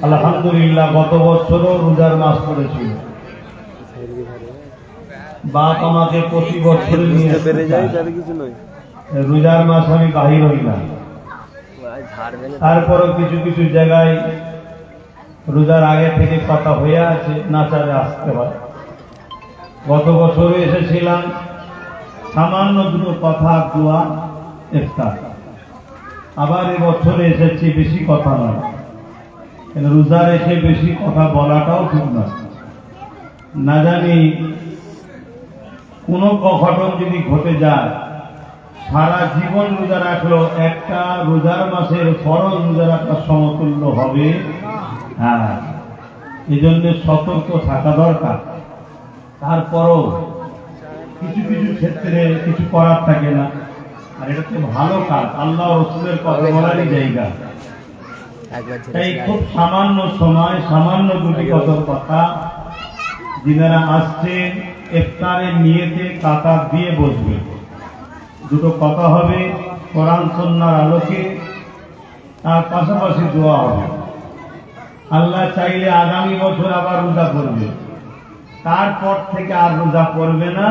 আলহামদুলিল্লাহ গত বছরও রোজার মাস পড়েছিল। বাপ আমাকে প্রতি বছর রোজার মাস আমি বাহির হই না, তারপরও কিছু কিছু জায়গায় রোজার আগে থেকে কথা হয়ে আছে, নাচারে আসতে হয়। গত বছরে এসেছিলাম, সামান্য দুটো কথা, দোয়া, ইফতার। আবার এবছরে এসেছি, বেশি কথা নয়, রোজার এসে বেশি কথা বলাটাও ঠিক নয়। না জানি কোনো অঘটন যদি ঘটে যায়, সারা জীবন রোজা রাখলো, একটা রোজার মাসের ফরজ রোজা রাখার সমতুল্য হবে। হ্যাঁ, এই জন্য সতর্ক থাকা দরকার। তারপরও কিছু কিছু ক্ষেত্রে কিছু করার থাকে না, আর এটা তো ভালো কাজ, আল্লাহ রসুলের কথা বলারই জায়গা। তাই খুব সামান্য সময়, সামান্য দুটি কথা, যিনারা আসছেন ইফতারের নিয়তে কাতার দিয়ে বসবে। দুটো কথা হবে কোরআন সুন্নাহর আলোকে, তার পাশাপাশি দোয়া হবে। আল্লাহ চাইলে আগামী বছর আবার রোজা করবে, তারপর থেকে আর রোজা করবে না।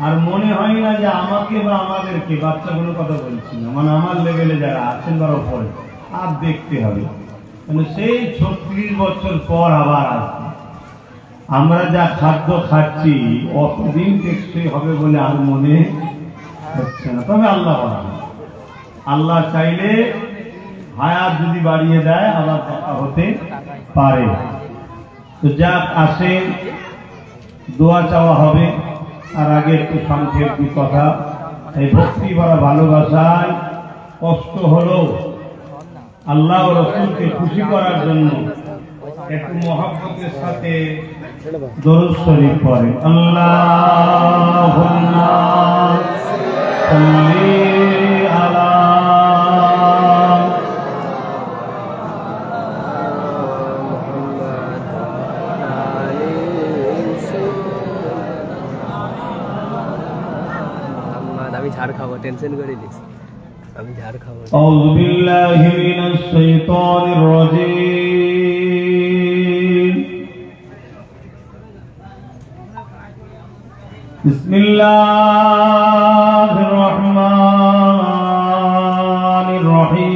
আর মনে হয় না যে আমাকে বা আমাদেরকে, বাচ্চাগুলোর কথা বলছি না, মানে আমার লেভেলে যারা আছেন তার উপরে আর দেখতে হবে, মানে সেই 36 বছর পর আবার আসবে। আমরা যা খাদ্য খাচ্ছি অতদিন টেকসই হবে বলে আর মনে হচ্ছে না। তবে আল্লাহ চাইলে হায়াত যদি বাড়িয়ে দেয় আবার দেখা হতে পারে। তো যাক, আসেন, দোয়া চাওয়া হবে। আর আগে একটু সংক্ষেপ কি কথা, এই ভক্তি ভরা ভালোবাসায় কষ্ট হলো আল্লাহ ও রাসূলকে খুশি করার জন্য একটু মহব্বতের সাথে দরুদ শরীফ পড়ে। আল্লাহুম্মা সাল্লি আলা আমি ঝাড় খাবো, টেনশন করে দিস, আমি ঝাড় খাবো। আউযু বিল্লাহি মিনাশ শাইতানির রাজীম। বিসমিল্লাহির রহমানির রহিম।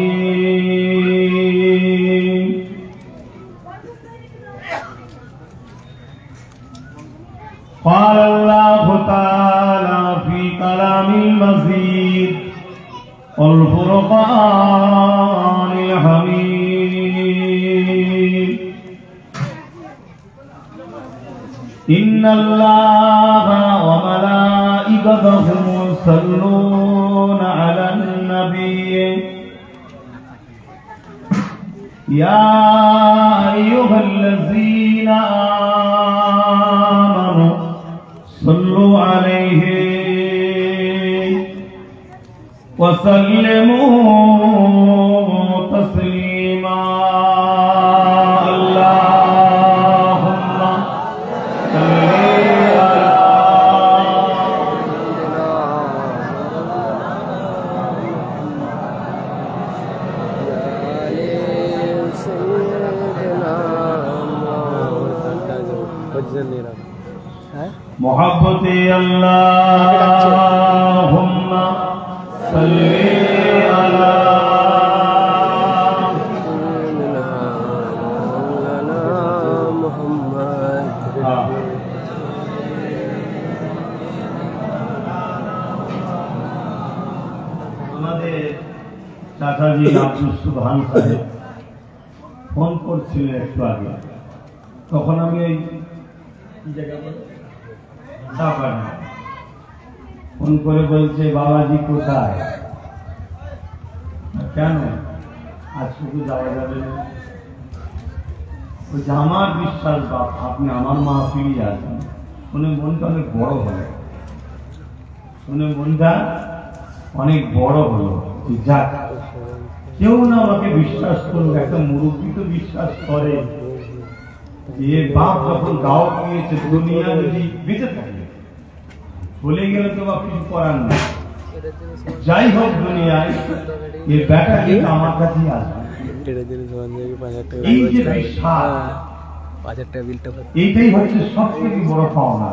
قال الله تعالى في كلام المزيد والفرقان الحميد إن الله وملائكته يصلون على النبي يا أيها الذين آمنوا صلوا عليه وسلموا تسليما اللهم صل मोहब्बते अल्लाहुम्मा सल्ली अला मुहम्मद। আমাদের চাচাজি আব্দুল সুবহান সাহেব ফোন করছিলেন একটু আগে, তখন আমি এই ফোন করে বলছে বাবাজি কোথায়, কেন আজ শুধু যাওয়া যাবে না? বলছে আমার বিশ্বাস বাপ, আপনি আমার মাহফিলে আসবেন। শুনে মনটা অনেক বড় হলো, অনেক বড় হলো। যাক, কেউ না আমাকে বিশ্বাস করুক, একটা মুরব্বী তো বিশ্বাস করে যে বাপ যখন গাও নিয়েছে, দুনিয়া যদি বেঁচে থাকে, চলে গেলে তো বাপ কিছু করার নেই। যাই হোক দুনিয়ায় এই ব্যাটা কিন্তু আমার কাছেই আসবে। এই যে বিশ্বাস, 5000 টাকা বিলটা এইটাই হচ্ছে সব থেকে বড় পাওনা।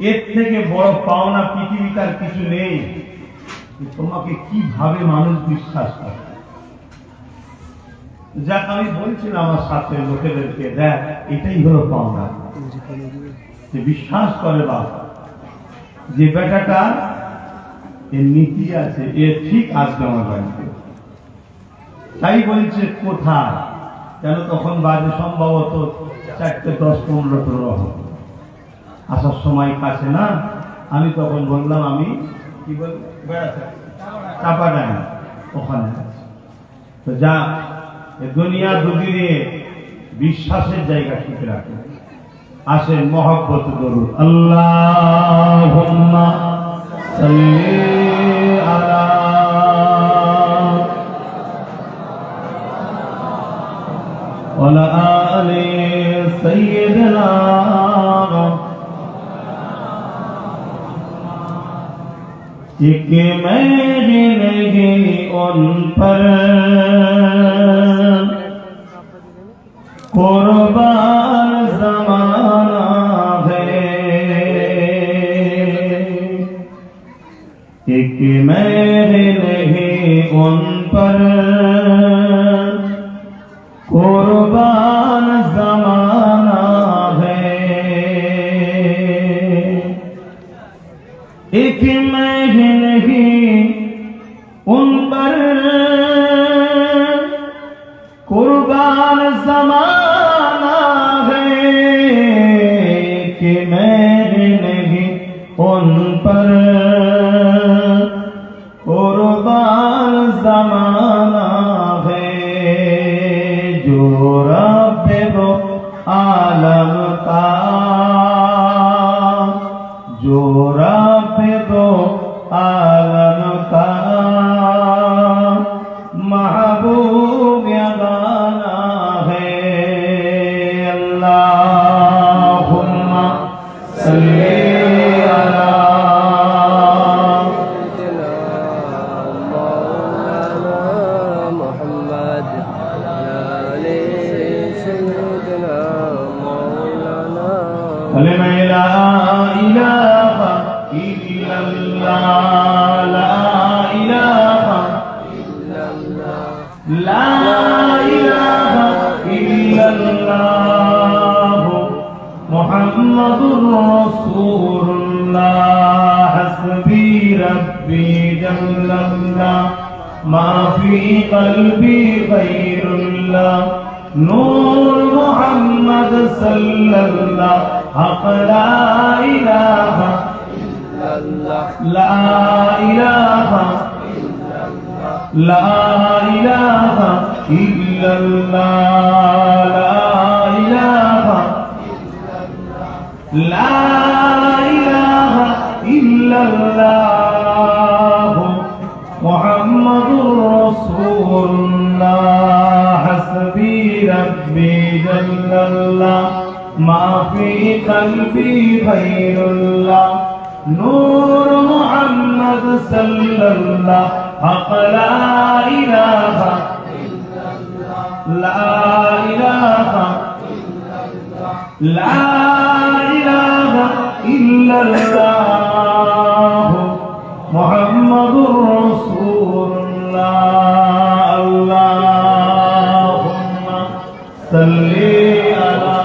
এর থেকে বড় পাওনা পৃথিবীতে আর কিছু নেই। তোমাকে কিভাবে মানুষ বিশ্বাস করে। যাক, আমি বলছিলাম আমার সাথে লোকেদেরকে, দেখ এটাই হলো পাওনা, যে বিশ্বাস করে বাবা যে বেটাটা এর নীতি আছে, এ ঠিক আসবে আমার বাড়িতে। তাই বলছে কোথায়, কেন তখন বাজে সম্ভবত 4:10-15 হবে। আসার সময় কাছে না, আমি তখন বললাম আমি কি বল বেড়াতে চাপাডাঙ্গা ওখানে আছে। তো যা দুনিয়া দুদিনে বিশ্বাসের জায়গা ঠিক রাখে। আসেন মহব্বত দরুদ, আল্লাহুম্মা সাল্লি আলা ওয়ালা আলি সাইয়্যিদিনা एक मेरी नहीं उन पर कुर्बान ज़माना है, एक मेरी नहीं उन पर कुर्बान ज़माना है, एक मैं ही नहीं उन पर कुर्बान ज़माना है, कि मैं ही नहीं उन पर कुर्बान ज़माना है, जो रब दो आलम का, जो रब दो आलम का महबूब गाना है। अल्लाहुम्मा सल्ली अला मोहम्मद आले सय्यदना मौलाना कलिमा ला इलाहा इल्लल्लाह, ला इलाहा ला इलाहा इल्लल्लाह मुहम्मदुर रसूलुल्लाह, हस्बी रब्बी जल्लल्लाह, मा फी क़ल्बी ग़ैरुल्लाह, नूर मुहम्मद सल्लल्लाह, हक़ ला इलाहा ला इलाहा ला इलाहा इल्लल्लाह, ला इलाहा इल्लल्लाह मुहम्मदुर रसूलुल्लाह, हस्बी रब्बी जल्लल्लाह, मा फी क़ल्बी ग़ैरुल्लाह, नूर मुहम्मद सल्लल्लाह, हक़ ला इलाहा ला इलाहा ला इलाहा इल्लल्लाह मुहम्मदुर रसूलुल्लाह। अल्लाहुम्मा सल्ली अला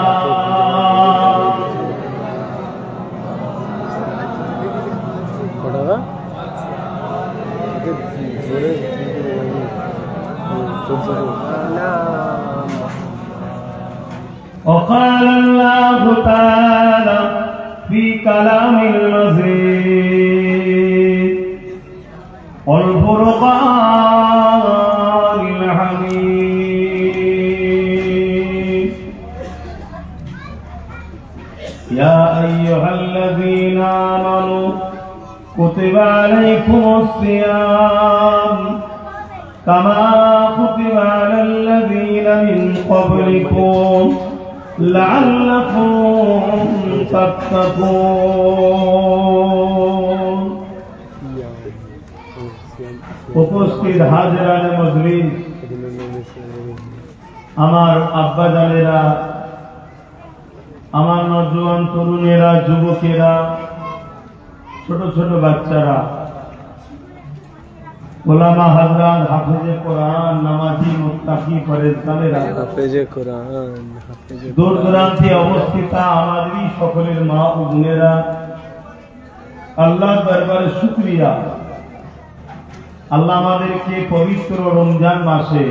وقال الله تعالى في كلام المزيد والفرقان الحميد، يا أيها الذين آمنوا كتب عليكم الصيام كما كتب على الذين من قبلكم لعلكم تتقون উপস্থিত হাজিরানে মজলিস, আমার আব্বা জানেরা, আমার নওজোয়ান তরুণেরা, যুবকেরা, ছোট ছোট বাচ্চারা, ওলামা হাজরাত, হাফেজে কোরআন, নামাজি, মুত্তাকি, পরেজগারেরা, হাফেজে কোরআন, হাফেজে দূর দূরান্তে অবস্থিত আমাদেরই সকলের মা ও বোনেরা, আল্লাহর দরবারে শুকরিয়া। আল্লাহ আমাদেরকে পবিত্র রমজান মাসে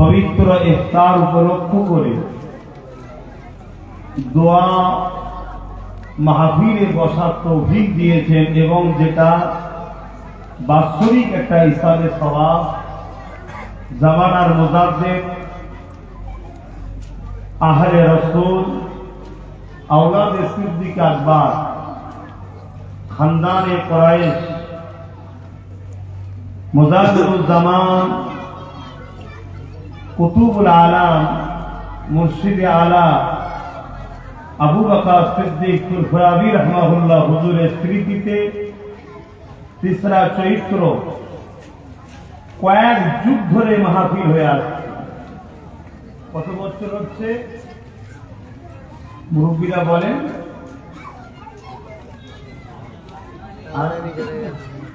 পবিত্র ইফতার উপলক্ষ করে দোয়া মাহফিলে বসার তৌফিক দিয়েছেন, এবং যেটা বাৎসরিক একটা ইসালে সওয়াব, জামানার মুজাদ্দিদ, আহলে রাসূল, আওলাদে সিদ্দিক আকবর, খানদানে কুরাইশ, মুজাদ্দিদুল জামান, কুতুবুল আলাম, মুর্শিদে আলা আবু বকর সিদ্দিক ফুরফুরাবি রাহমাহুল্লাহ হুজুরের স্মৃতিতে তিসরা চৈত্র কয়েক যুগ ধরে মাহফিল হয়ে আসছে। কত বছর হচ্ছে মুরব্বীরা বলেন?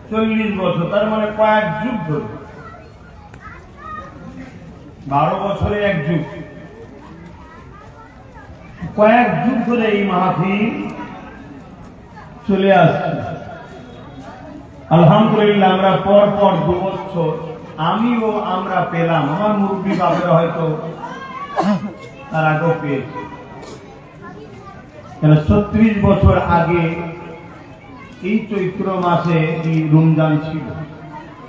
40 বছর, তার মানে কয়েক যুগ ধরে। 12 বছরে এক যুগ, কয়েক যুগ ধরে এই মাহফিল চলে আসছে। আলহামদুলিল্লাহ, আমরা পর পর 2 বছর আমরা পেলাম। আমার মুরব্বী বাপেরা হয়তো তার আগেও পেয়েছে, কেন 36 বছর আগে এই চৈত্র মাসে এই রমজান ছিল,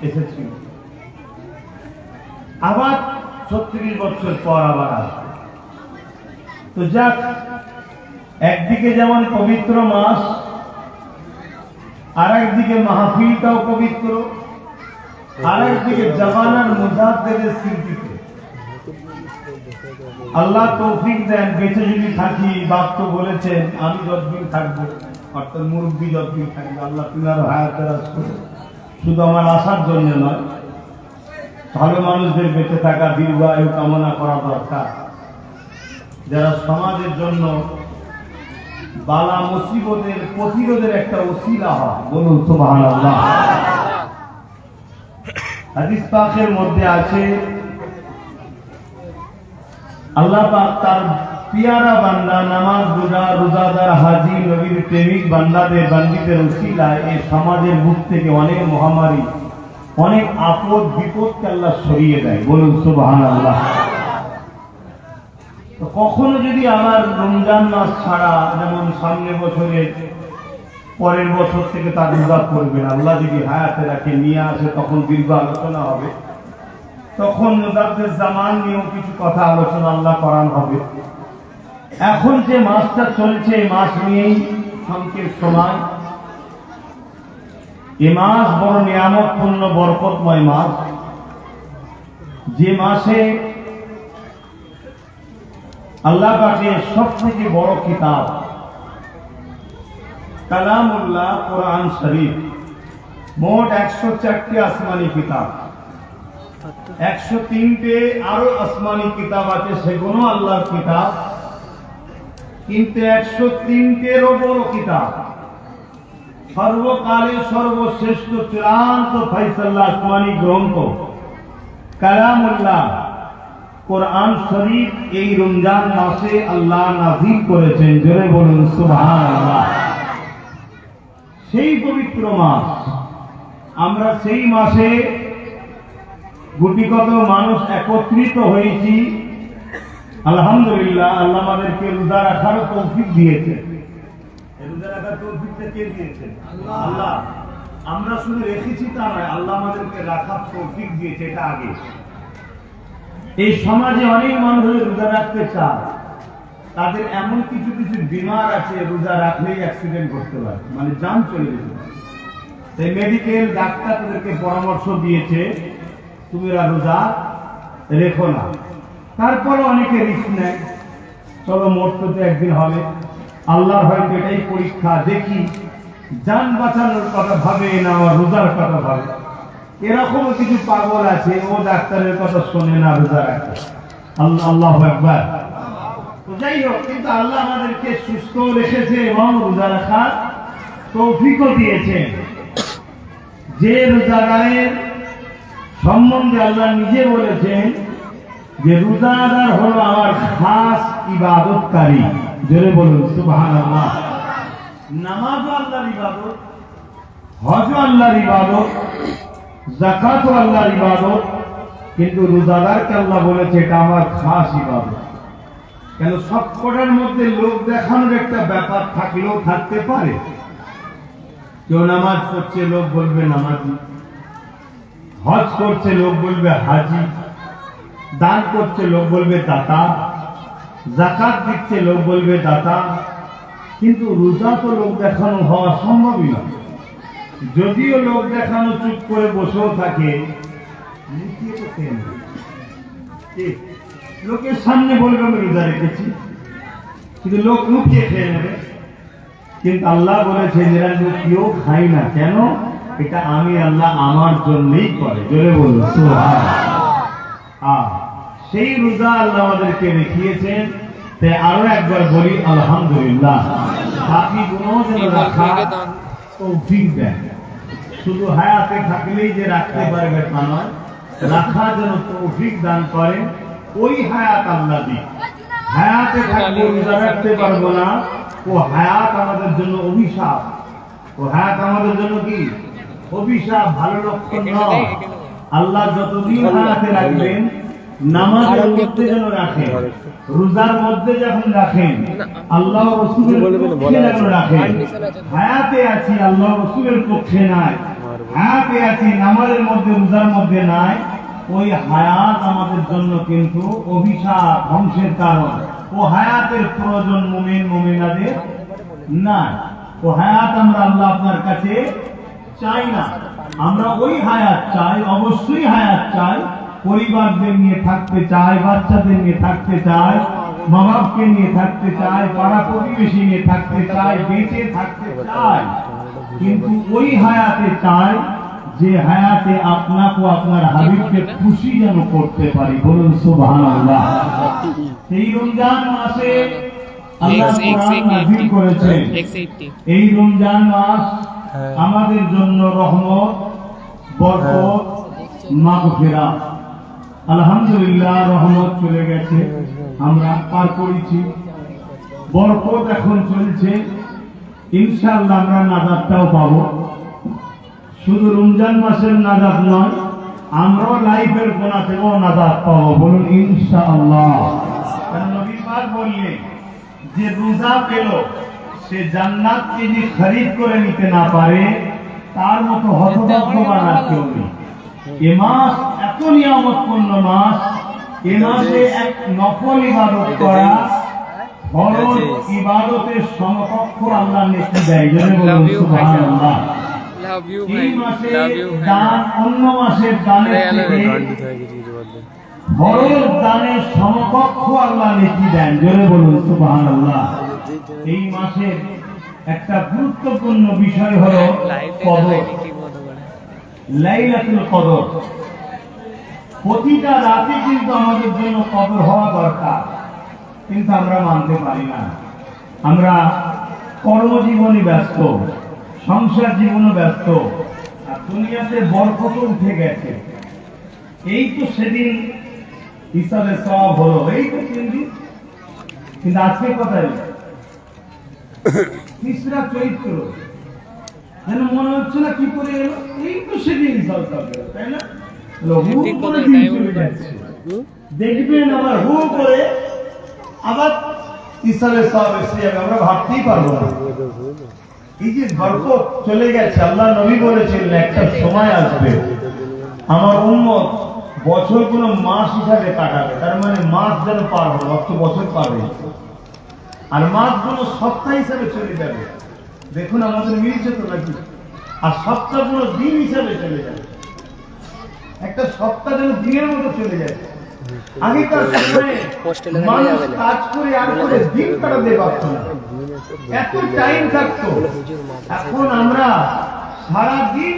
এসেছিল। আবার 36 বছর পর আবার আসবে। তো যাক, একদিকে যেমন পবিত্র মাস, আর একদিকে মাহফিলটাও পবিত্র, আর একদিকে জামানার মুজাদ্দিদের স্মৃতিতে আল্লাহ তৌফিক দেন। বেঁচে যদি থাকি, বাপ তো বলেছেন আমি যতদিন থাকবো, অর্থাৎ মুরব্বী যতদিন থাকবে, আল্লাহ তিনার হায়াতের শুধু আমার আসার জন্য নয়, ভালো মানুষদের বেঁচে থাকা, দীর্ঘায়ু কামনা করা দরকার, যারা সমাজের জন্য বালা মুসিবতের প্রতিরোধের একটা ওসিলা হয়। বলুন সুবহানাল্লাহ। হাদিস পাকের মধ্যে আছে, আল্লাহ পাক তার পিয়ারা বান্দা, নামাজ রোজা, রোজাদার, হাজী, নবীর প্রেমিক বান্দীদের ওসিলায় এই সমাজের বুক থেকে অনেক মহামারী, অনেক আপদ বিপদকে আল্লাহ সরিয়ে দেয়। বলুন সুবহানাল্লাহ। তো কখনো যদি আমার রমজান মাস ছাড়া, যেমন সামনে বছরের পরের বছর থেকে তার রোজা করবেন, আল্লাহ যদি হায়াতে রাখে নিয়ে আসে, তখন দীর্ঘ আলোচনা হবে, তখন মুজাদ্দিদ জামান নিয়েও কিছু কথা আলোচনা আল্লাহ করান হবে। এখন যে মাসটা চলছে, এই মাস নিয়েই সংক্ষেপ সময়। এ মাস বড় নিয়ামতপূর্ণ, বরকতময় মাস, যে মাসে আল্লাহ পাকের সবথেকে বড় কিতাব কালামুল্লাহ কোরআন শরীফ, মোট 104টি আসমানি কিতাব, 103টে আরো আসমানি কিতাব আছে, সেগুলো আল্লাহর কিতাব, কিন্তু 103টেরও বড় কিতাব, সর্বকালের সর্বশ্রেষ্ঠ চূড়ান্ত ফয়সালা আসমানি গ্রন্থ কালামুল্লাহ কোরআন শরীফ এই রমজান মাসে আল্লাহ নাযিল করেছেন। জোরে বলুন সুবহানাল্লাহ। সেই পবিত্র মাস, আমরা সেই মাসে গুটিকত মানুষ একত্রিত হয়েছি। আলহামদুলিল্লাহ, আল্লাহ আমাদেরকে রোজা রাখার তৌফিক দিয়েছেন। রোজা রাখার তৌফিকটা কে দিয়েছেন? আল্লাহ। আমরা শুধু রেখেছি তা নয়, আল্লাহ আমাদেরকে রাখার তৌফিক দিয়েছে, এটা আগে। এই সমাজে অনেক মানুষ রোজা রাখতে চায়, তাদের এমন কিছু কিছু বিমার আছে, রোজা রাখলেই অ্যাক্সিডেন্ট করতে পারে, মানে জান চলে যেতে পারে। তাই মেডিকেল ডাক্তার তাদেরকে পরামর্শ দিয়েছে, তুমি রোজা রেখো না। তারপরে অনেকে রিস্ক নেয়, চলো মরতে তো একদিন হবে, আল্লাহর হয়তো এটাই পরীক্ষা, দেখি জান বাঁচানোর কথা ভাবে না, রোজার কথা ভাবে। এরকমও কিছু পাগল আছে, ও ডাক্তারের কথা শোনে না, রোজা রাখে। আল্লাহু আকবার। তো যাই হোক, কিন্তু আল্লাহ আমাদেরকে সুস্থ রেখেছে এবং রোজা রাখার তৌফিকও দিয়েছেন। যে রোজাদারের সম্বন্ধে আল্লাহ নিজে বলেছেন যে রোজাদার হলো আমার খাস ইবাদতকারী। জোরে বলুন সুবহানাল্লাহ। নামাজও আল্লাহর ইবাদত, হজও আল্লাহর ইবাদত, যাকাতও আল্লাহর ইবাদত, কিন্তু রোজাদারকে আল্লাহ বলেছে এটা আমার খাস ইবাদত। কেন? সবকটার মধ্যে লোক দেখানোর একটা ব্যাপার থাকলেও থাকতে পারে। কেউ নামাজ পড়ছে, লোক বলবে নামাজি। হজ করছে, লোক বলবে হাজি। দান করছে, লোক বলবে দাতা। যাকাত দিচ্ছে, লোক বলবে দাতা। কিন্তু রোজা তো লোক দেখানো হওয়া সম্ভবই না। যদিও লোক দেখানো চুপ করে বসেও থাকে, লুকিয়ে তো খেয়ে নেবে। লোকের সামনে বলবে আমি রোজা রেখেছি, কিন্তু লোক লুকিয়ে খেয়ে নেবে। কিন্তু আল্লাহ বলেছে যারা লুকিয়েও খাই না, কেন? এটা আমি আল্লাহ আমার জন্যই করে। জোরে বলুন সুবহানাল্লাহ। সেই রোজা আল্লাহ আমাদেরকে দেখিয়েছেন। তাই আরো একবার বলি আলহামদুলিল্লাহ। বাকি গুণও যেন রাখা তৌফিক দেন। শুধু হায়াতে থাকলেই যে রাখতে পারবে তা নয়, রাখা যেন তৌফিক দান করেন। ওই হায়াত আল্লাহ দিন। হায়াতে থাকলে রোজা রাখতে পারবো না, ও হায়াত আমাদের জন্য অভিশাপ। ও হায়াত আমাদের জন্য কি অভিশাপ, ভালো লক্ষণ নয়। আল্লাহ যতদিন হায়াতে রাখবেন, নামাজের মধ্যে যেন রাখেন, রোজার মধ্যে যখন রাখেন, আল্লাহ রাসূলের পক্ষে যেন রাখেন। হায়াতে আছি, আল্লাহ রাসূলের পক্ষে নাই। হায়াতে আছি, নামাজের মধ্যে রোজার মধ্যে নাই। ওই হায়াত আমাদের জন্য কিন্তু অভিশাপ, ধ্বংসের কারণ। ও হায়াতের প্রয়োজন মুমিন মুমিনাদের নাই। ও হায়াত আমরা আল্লাহ আপনার কাছে চাই না। আমরা ওই হায়াত চাই, অবশ্যই হায়াত চাই। পরিবারদের নিয়ে থাকতে চাই, বাচ্চাদের নিয়ে থাকতে চাই, মা বাপকে নিয়ে থাকতে চাই, পাড়া প্রতিবেশী নিয়ে থাকতে চাই, বেঁচে থাকতে চাই। কিন্তু ওই হায়াতে চাই যে হায়াতে আপনাকে আপনার হাবিবকে খুশি যেন করতে পারি। বলুন সুবহানাল্লাহ। এই রমজান মাসে আল্লাহ কোরআন নাযিল করেছেন। এই রমজান মাস আমাদের জন্য রহমত, বরকত, মাগফিরাত। আলহামদুলিল্লাহ, রহমত চলে গেছে, আমরা পার করেছি। বরকত এখন চলছে, ইনশাআল্লাহ আমরা নাজাতটাও পাবো। শুধু রমজান মাসের নাজাত নয়, আমরাও লাইফের গোনা থেকেও নাজাত পাবো। বলুন ইনশাআল্লাহ। নবী পাক বললেন যে রোজা পেল, সে জান্নাতকে যে খরিদ করে নিতে না পারে, তার মতো হতভাগ্যবান আর কেউ নেই। এ মাস এত নিয়ামতপূর্ণ মাস। এ মাসে এক নফল ইবাদত করা ফরজ ইবাদতের সমকক্ষ আল্লাহ নেকি দেয়। জোরে বলুন সুবহানাল্লাহ। এই মাসে দান অন্য মাসের দানের থেকে ফরজ দানের সমকক্ষ আল্লাহ নেকি দেন। জোরে বলুন সুবহানাল্লাহ। এই মাসে একটা গুরুত্বপূর্ণ বিষয় হলো কদর, লাইলাতুল কদর। প্রতিটা রাতে কিন্তু আমাদের জন্য কদর হওয়া দরকার, কিন্তু আমরা মানতে পারি না। আমরা কর্মজীবনে ব্যস্ত, সংসার জীবনে ব্যস্ত, আর দুনিয়াতে বরকত উঠে গেছে। এই তো সেদিন হিসাবে সওয়াব হলো, এই তো 3 দিন। কিন্তু আজকে কোথায়? 3রা চৈত্র। যেন মনে হচ্ছে না কি করে এলো, এই তো সেদিন হিসাব হবে, তাই না? দেখবেন আবার হু করে আবার হিসাবে সব এসে যাবে, আমরা ভাবতেই পারবো না। এই যে বরকত চলে গেছে, আল্লাহ নবী বলেছিলেন একটা সময় আসবে আমার উম্মত বছরগুলো মাস হিসাবে কাটাবে। তার মানে মাস যেন পার হবে, অর্থ বছর পাবে, আর মাসগুলো সপ্তাহ হিসাবে চলে যাবে। দেখুন আমাদের মিলছে তো নাকি? আর সপ্তাহগুলো দিন হিসাবে চলে যাবে। একটা সপ্তাহ যেন দিনের মতো চলে যায়। আগেকার সময়ে মানুষ কাজ করে আর করে দিন কাটাতে পারত না, এত টাইম থাকতো। এখন আমরা সারাদিন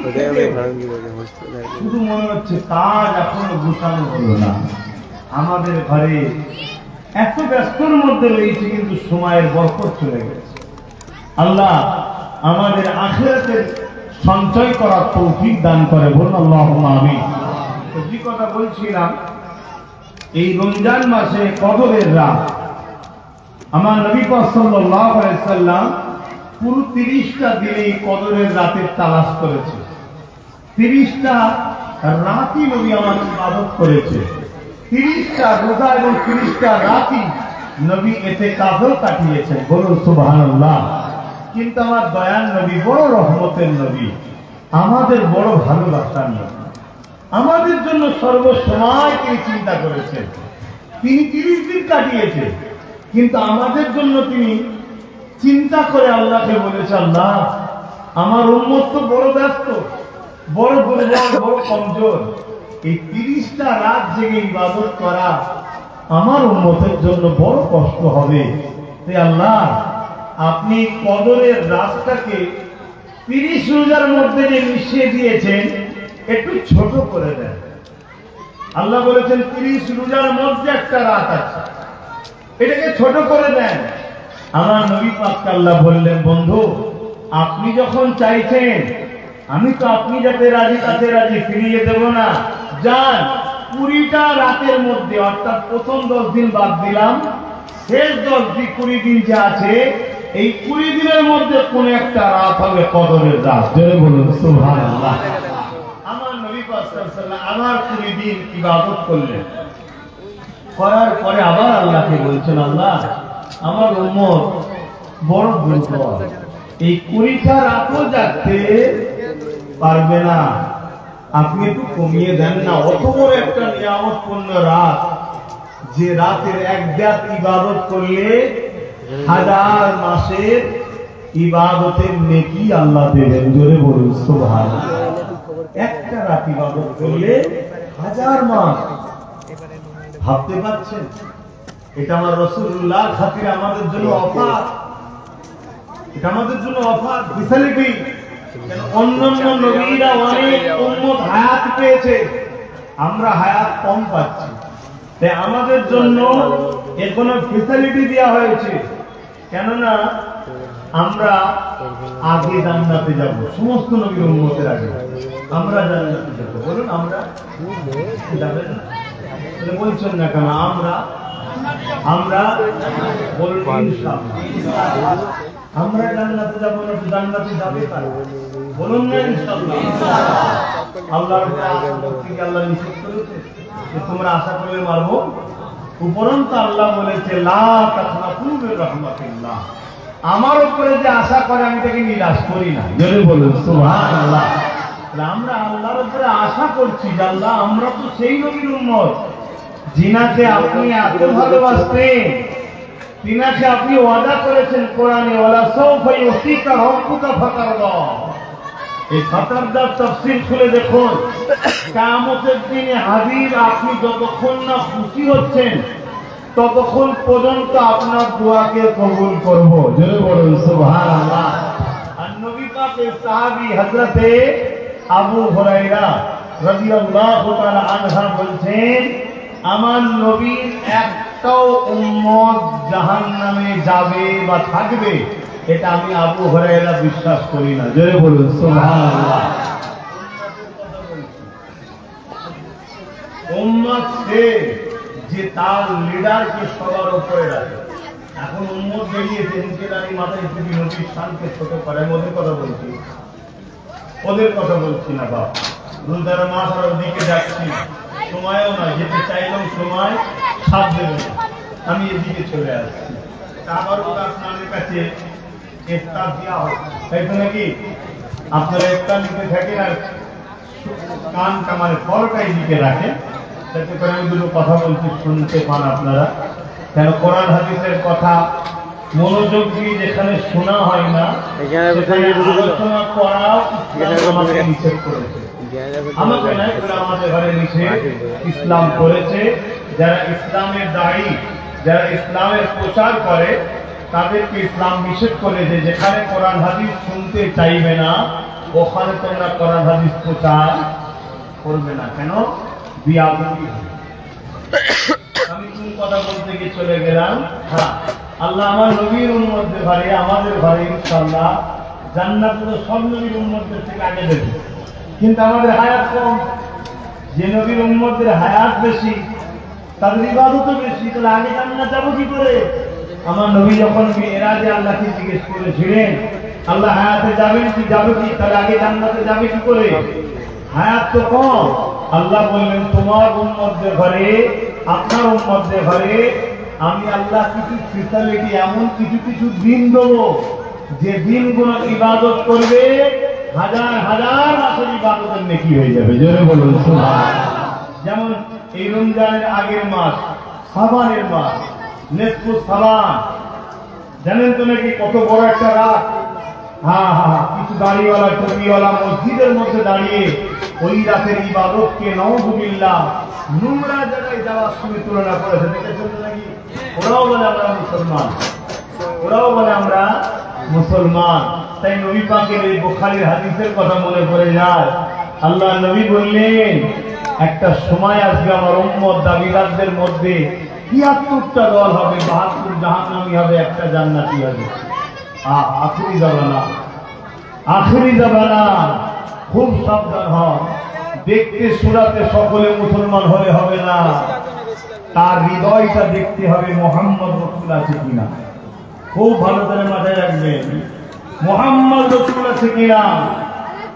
শুধু মনে হচ্ছে কাজ এখনো গোছানো হলো না। আমাদের ঘরে এত ব্যস্তর মধ্যে রয়েছে কিন্তু সময়ের বরকত চলে গেছে। আল্লাহ আমাদের আখিরাতের সঞ্চয় করার তৌফিক দান করে, বলুন আল্লাহুম্মা আমিন। তো যে কথা বলছিলাম, এই রমজান মাসে কদরের রাত আমার নবী পাক সাল্লাল্লাহু আলাইহি সাল্লাম পুরো 30টা দিনে কদরের রাতের তালাশ করেছে। 30টা রাতই নবী আমার ইবাদত করেছে। 30টা রোজা এবং 30টা রাতই নবী এতে কাজও কাটিয়েছেন, বলুন সুবহানাল্লাহ। কিন্তু আমার দয়াল নবী বড় রহমতের নবী, আমাদের বড় ভালোবাসার নবী, আমাদের জন্য সর্বসময় তিনি চিন্তা করেছেন। তিনি 30 দিন কাটিয়েছেন, কিন্তু আমাদের জন্য তিনি চিন্তা করে আল্লাহকে বলেছে, আল্লাহ আমার উম্মত তো বড় ব্যস্ত, বড় দুর্বল, বড় কমজোর, এই 30টা রাত জেগে ইবাদত করা আমার উম্মতের জন্য বড় কষ্ট হবে। তাই আল্লাহ আপনি কদরের রাতটাকে 30 রোজার মধ্যে যে মিশিয়ে দিয়েছেন, একটু ছোট করে দেন। আল্লাহ বলেছেন 30 রোজার মধ্যে একটা রাত আছে, এটাকে ছোট করে দেন। আমার নবী পাককে আল্লাহ বললেন, বন্ধু আপনি যখন চাইছেন, আমি তো আপনি যাতে রাজি তাতে রাজি, ফিরিয়ে দেব না। যান 20টা রাতের মধ্যে, অর্থাৎ প্রথম 10 দিন বাদ দিলাম, শেষ 10 দিন 20 দিন যে আছে, এই 20 দিনের মধ্যে কোন একটা রাত হবে কদরের রাত। জোরে বলুন সুবহানাল্লাহ। আমার নবী পাক সাল্লাল্লাহু আলাইহি ওয়াসাল্লাম আমার 20 দিন ইবাদত করলেন, করার পরে আবার আল্লাহকে বলছেন, আল্লাহ আমার উম্মত বড় দুর্বল, এই 20টা রাতও জাগতে পারবে না, আপনি একটু কমিয়ে দেন না। অত বড় একটা নিয়ামতপূর্ণ রাত, যে রাতের এক রাত ইবাদত করলে 1000 মাসের ইবাদতের নেকি আল্লাহ দেবেন। জোরে বলুন সুবহানাল্লাহ। একটা রাত ইবাদত করলে 1000 মাস। ভাবতে পারছেন? এটা আমার রাসূলুল্লাহ খাতিরে আমাদের জন্য অফার, এটা আমাদের জন্য অফার, ফ্যাসিলিটি। অন্যান্য নবীরা অনেক উম্মত হায়াত পেয়েছে, আমরা হায়াত কম পাচ্ছি। তাই আমাদের জন্য এর কোনো ফ্যাসিলিটি দেওয়া হয়েছে, কেননা আমরা আগে জান্নাতে যাব। সমস্ত নবীর উম্মতের আগে আমরা জান্নাতে যাব। বলুন আমরা যাবেন না? বলছেন না কেন? আমরা বলুন ইনশাআল্লাহ। আমরা জান্নাতে যাব না, জান্নাতে যাবে কারা? বলুন না ইনশাআল্লাহ। আল্লাহর থেকে আল্লাহ নিষেধ করেছে যে তোমরা আশা করলে মারবো। উপরন্তু আল্লাহ বলেছে লা তাখনাতু মির রাহমাতিল্লাহ, আমার উপরে যে আশা করে আমি তাকে নিরাশ করি না। জোরে বলুন সুবহানাল্লাহ। আমরা আল্লাহর উপরে আশা করছি যে আল্লাহ আমরা তো সেই নবীর উম্মত যিনাকে আপনি এত ভালোবাসতেন, তিনাকে আপনি ওয়াদা করেছেন কোরআনে, ওয়ালা সাওফা ইউতিকা রাব্বুকা ফাতারদা। এই ফাতারদার তাফসীর খুলে দেখুন, কিয়ামতের দিনে হাজির আপনি যতক্ষণ না খুশি হচ্ছেন ততক্ষণ পর্যন্ত আপনার দোয়াকে কবুল করব। জোরে বলুন সুবহানাল্লাহ। আর নবী পাকের সাহাবী হযরতে আবু হুরায়রা রাদিয়াল্লাহু তাআলা আনহু বলছেন, আমার নবীর একটাও উম্মত জাহান্নামে যাবে বা থাকবে এটা আমি আবু হুরায়রা বিশ্বাস করি না। জোরে বলুন সুবহানাল্লাহ। উম্মত সে যে তার লিডারকে সবার উপরে রাখে। এখন উম্মত বেরিয়েছে, নিচে দাঁড়িয়ে মাথায় টুপি নবীর শানকে ছোট করে। ওদের কথা বলছি, ওদের কথা বলছি না বাপ। রোজার মাস আর ওদিকে যাচ্ছি, সময়ও না, যেতে চাইলেও সময় সাথ দেবে না, আমি এদিকে চলে আসছি। আবার ওরা আপনাদের কাছে ইফতার দেওয়া হয়, তাই তো নাকি? আপনারা ইফতার নিতে থাকেন আর কানটা মানে ফলটাই দিকে রাখেন, যাতে করে আমি দুটো কথা বলছি শুনতে পান আপনারা। কেন কোরআন হাদিসের কথা মনোযোগ দিয়ে যেখানে শোনা হয় না সেখানে আলোচনা করাও আমাকে নিষেধ করেছে। আমাকে নাই করে আমাদের ঘরে নিষেধ ইসলাম করেছে। যারা ইসলামের দায়ী, যারা ইসলামের প্রচার করে তাদেরকে ইসলাম নিষেধ করে যে যেখানে কোরআন হাদিস শুনতে চাইবে না ওখানে তোমরা কোরআন হাদিস প্রচার করবে না। কেন? বিয়াদবি হবে। আমি কোন কথা বলতে গিয়ে চলে গেলাম। হ্যাঁ, আল্লাহ আমার নবীর উম্মতদের ঘরে, আমাদের ঘরে ইনশাআল্লাহ জান্নাত তো সব নবীর উম্মতদের থেকে আগে দেবে, কিন্তু আমাদের হায়াত কম। যে নবীর উম্মতদের হায়াত বেশি, তাদের ইবাদতও বেশি, তাহলে আগে জান্নাত যাবো কি করে? আমার নবী যখন মেরাজে আল্লাহকে জিজ্ঞেস করেছিলেন আল্লাহ হায়াতে যাবেন কি, যাবে কি, তাহলে আগে জান্নাতে যাবে কি করে? হায়াত তো কম। আল্লাহ বললেন তোমার উম্মতদের ঘরে, আপনার উম্মতদের ঘরে আমি আল্লাহ কিছু স্পেশালিটি, এমন কিছু কিছু দিন দেবো যে দিনগুলো ইবাদত করবে হাজার হাজার মাসের ইবাদতের নেকি হয়ে যাবে। জোরে বলুন সুবহানাল্লাহ। যেমন এই রমজানের আগের মাস শাবানের মাস, নেসফু শাবান, জানেন তো নাকি কত বড় একটা রাত। হ্যাঁ হ্যাঁ, কিছু দাড়িওয়ালা টুপিওয়ালা মসজিদের মধ্যে দাঁড়িয়ে ওই রাতের ইবাদতকে নাউযুবিল্লাহ নোংরা জায়গায় যাওয়ার সঙ্গে তুলনা করেছে। দেখেছেন নাকি? ওরাও বলে আমরা মুসলমান, ওরাও বলে আমরা মুসলমান। তাই নবী পাকের এই বুখারীর হাদিসের কথা মনে পড়ে যায়। আল্লাহ নবী বললেন একটা সময় আসবে আমার উম্মত দাবিদারদের মধ্যে ৭৩টা দল হবে, ৭২ জাহান্নামী হবে, একটা জান্নাতি হবে। আখেরি জামানা, আখেরি জামানা। খুব সাবধান হন। দেখতে সুরাতে সকলে মুসলমান হলে হবে না, তার হৃদয়টা দেখতে হবে মুহাম্মদ রাসূল আছে কিনা। খুব ভালো করে মাথায় রাখবেন, মুহাম্মদ রাসূল আছে কিনা।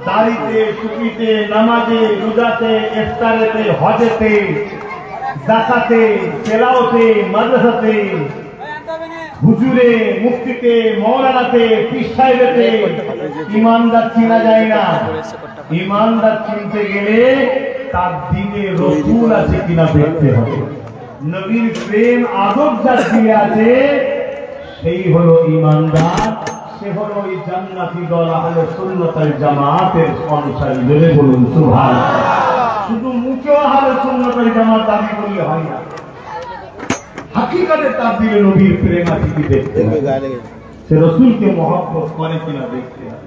দাড়িতে, টুপিতে, নামাজে, রোজাতে, ইফতারেতে, হজেতে, যাকাতে, তেলাওয়াতে, মাদ্রাসাতে, হুজুরে, মুফতিতে, মাওলানাতে, পীর সাহেবেতে ইমানদার চিনা যায় না। ইমানদার চিনতে গেলে তার দিনে রসুল আছে কিনা দেখতে হবে। নবীর প্রেম আদব যার দিয়ে আছে সেই হলো ইমানদার, সে হলো ওই জান্নাতি দল আহলে সুন্নাত ওয়াল জামাতের অনুসারী। বলে বলুন সুবহানাল্লাহ। শুধু মুখে আহলে সুন্নাত ওয়াল জামাত দাবি করলে হয় না, হাকিকতে তার দিলে নবীর প্রেম আছে কি দেখতে হবে, সে রসুলকে মহব্বত করে কিনা দেখতে হবে।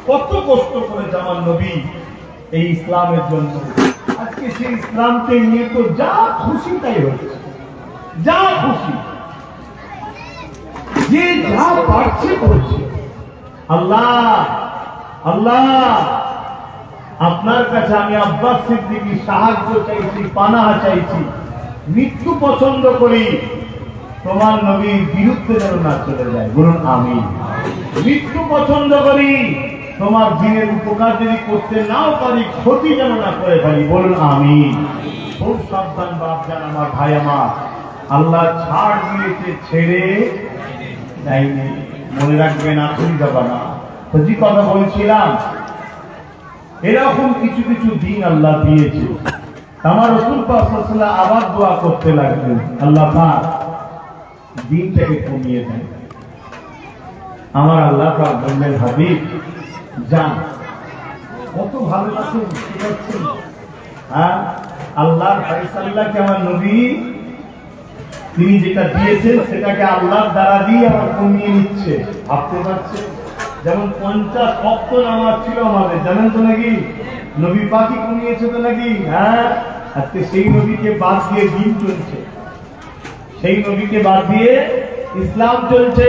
কত কষ্ট করেছে আমার নবী এই ইসলামের জন্য। আজকে সেই ইসলামকে নিয়ে তো যা খুশি তাই হচ্ছে, যা খুশি, যে যা পারছে করছে। আল্লাহ আল্লাহ, আপনার কাছে আমি আব্বাস সিদ্দিকী সাহায্য চাইছি, পানাহা চাইছি। মৃত্যু পছন্দ করি, তোমার নবীর বিরুদ্ধে যেন না চলে যায়। বলুন আমিন। মৃত্যু পছন্দ করি, তোমার দিনের উপকার যদি করতে নাও পারি, ক্ষতি যেন না করে ফেলি। বলুন আমিন। খুব সাবধান বাপজান আমার, ভাই আমার, আল্লাহ ছাড় দিয়েছে, ছেড়ে দেয়নি। মনে রাখবেন আখেরি জামানা। তো যে কথা বলছিলাম, এরকম কিছু কিছু দিন আল্লাহ দিয়েছে। আমার রাসূল পাক সাল্লাল্লাহু আলাইহি ওয়াসাল্লাম আবার দোয়া করতে লাগলেন, আল্লাহ পাক দিনটাকে কমিয়ে দেন। আমার আল্লাহ পাক বললেন, হাবিব যান। কত ভালোবাসেন, বুঝতে পারছেন? হ্যাঁ, আল্লাহর ফায়সালাকে আমার নবী তিনি যেটা দিয়েছেন সেটাকে আল্লাহর দ্বারা দিয়ে আবার কমিয়ে নিচ্ছে। ভাবতে পারছেন? যেমন 50 ওয়াক্ত নামাজ ছিল আমাদের, জানেন তো নাকি? নবী পাকই কমিয়েছে তো নাকি? হ্যাঁ, আজকে সেই নবীকে বাদ দিয়ে দিন চলছে, সেই নবীকে বাদ দিয়ে ইসলাম চলছে।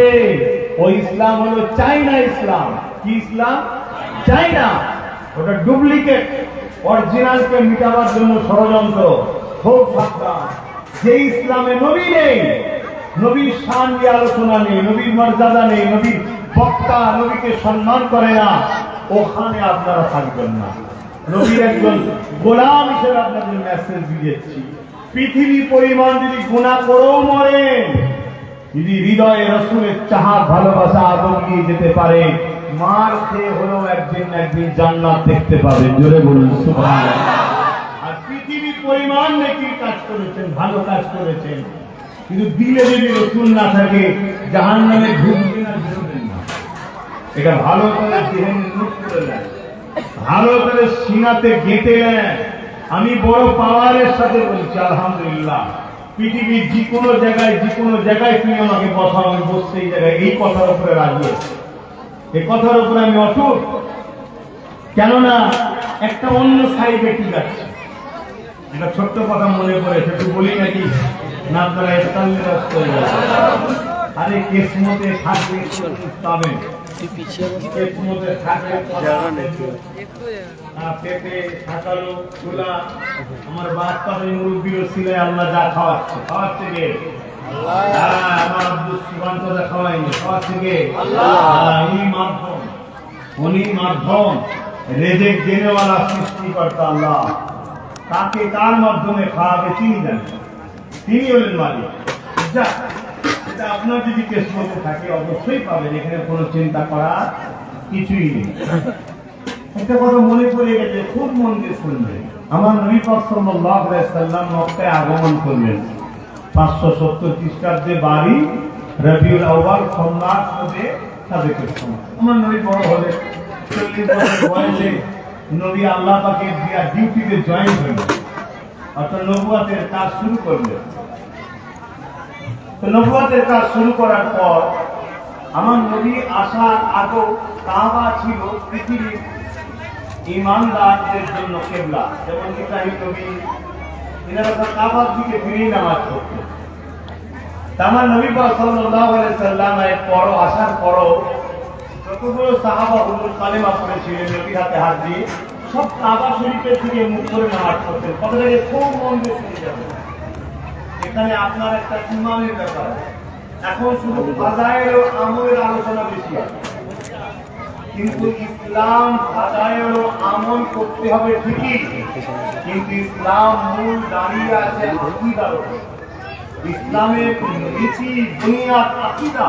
ওই ইসলাম হলো চাইনা ইসলাম। কি ইসলাম? চাইনা। ওটা ডুপ্লিকেট, অরিজিনালকে মিটাবার জন্য ষড়যন্ত্র। খুব সাবধান। যে ইসলামে নবী নেই, নবীর শান নিয়ে আলোচনা নেই, নবীর মর্যাদা নেই, নবীর বক্তা নবীকে সম্মান করে না, ওখানে আপনারা থাকবেন না। নবীর একজন গোলাম হিসেবে আপনাদের মেসেজ দিয়েছি। পৃথিবী পরিমাণ যদি গুনাহ করেও মরেন, যদি হৃদয়ে রসুলের চাহাত, ভালোবাসা, আদর নিয়ে যেতে পারে, মার খেয়ে হলেও একদিন না একদিন জান্নাত দেখতে পাবেন। জোরে বলুন সুবহানাল্লাহ। আর পৃথিবী পরিমাণ নেকির কাজ করেছেন, ভালো কাজ করেছেন, কিন্তু দিলে যদি রসুল না থাকে জাহান্নামে ঢুকবে না, ঢুকবেন না। এটা ভালো করে জেহেন নোট করে নেন, ভালো করে সিনাতে গেঁথে নেন। আমি বড় পাওয়ারের সাথে বলছি, আলহামদুলিল্লাহ পৃথিবীর যে কোনো জায়গায় তুমি আমাকে বসাও, আমি বসতে এই জায়গায় এই কথার উপরে রাজি আছি। এই কথার উপরে আমি অটুট। কেননা একটা অন্য সাইডে ঠিক আছে, একটা ছোট্ট কথা মনে পড়েছে, একটু বলি নাকি না আপনারা একটা নিরাশ করে যাবেন। আরে কেসমতে থাকবে পাবেন, কেসমতে থাকবে পেঁপে শাকালো ছোলা। আমার বাদ পাশে মুরব্বীর ছিলেন, আল্লাহ যা খাওয়াচ্ছে কে? আমার আব্দুল সুবহান কথা খাওয়াইনি, খাওয়াচ্ছে কে? উনি মাধ্যম রেজেক দেনেওয়ালা সৃষ্টিকর্তা আল্লাহ। তাকে কার মাধ্যমে খাওয়াবে তিনি জানেন, তিনি হলেন মালিক। এটা আপনার যদি কেসমতে থাকে অবশ্যই পাবেন, এখানে কোনো চিন্তা করার কিছুই নেই। একটা কথা মনে পড়ে গেছে, খুব মন দিয়ে শুনবেন। আমার নবী পাক সাল্লাল্লাহু আলাইহি সাল্লাম মক্কায় আগমন করলেন 570 খ্রিস্টাব্দে, বাড়ি রবিউল আউয়াল সোমবার হবে সাদেকের সময়। আমার নবী বড় হলে 40 বছর বয়সে নবী আল্লাহ পাকের দিয়া ডিউটিতে জয়েন হলেন, অর্থাৎ নবুয়তের কাজ শুরু করলেন। তো নবুয়তের কাজ শুরু করার পর আমার নবী আসার আগেও কাবা ছিল পৃথিবীর ঈমানদারদের জন্য কিবলা। যেমন ইব্রাহিম নবী এনারা কাবার দিকে ফিরেই নামাজ পড়তেন। আমার নবী পাক সাল্লাল্লাহু আলাইহি সাল্লামের পর আসার পরও যতগুলো সাহাবা হুজুর কালেমা পড়েছিলেন নবীর হাতে হাত দিয়ে সব কাবা শরীফের দিকে মুখ করে নামাজ পড়তেন। কথাটাকে খুব মন দিয়ে শুনে যাবেন। এখানে আপনার একটা ইমানের ব্যাপার। এখন শুধু ফাজায়েল ও আমলের আলোচনা বেশি আছে, কিন্তু ইসলাম ফাজায়েল ও আমল করতে হবে ঠিকই, কিন্তু ইসলাম মূল দাঁড়িয়ে আছে আকীদার উপর। ইসলামের নীতি বুনিয়াদ আকীদা।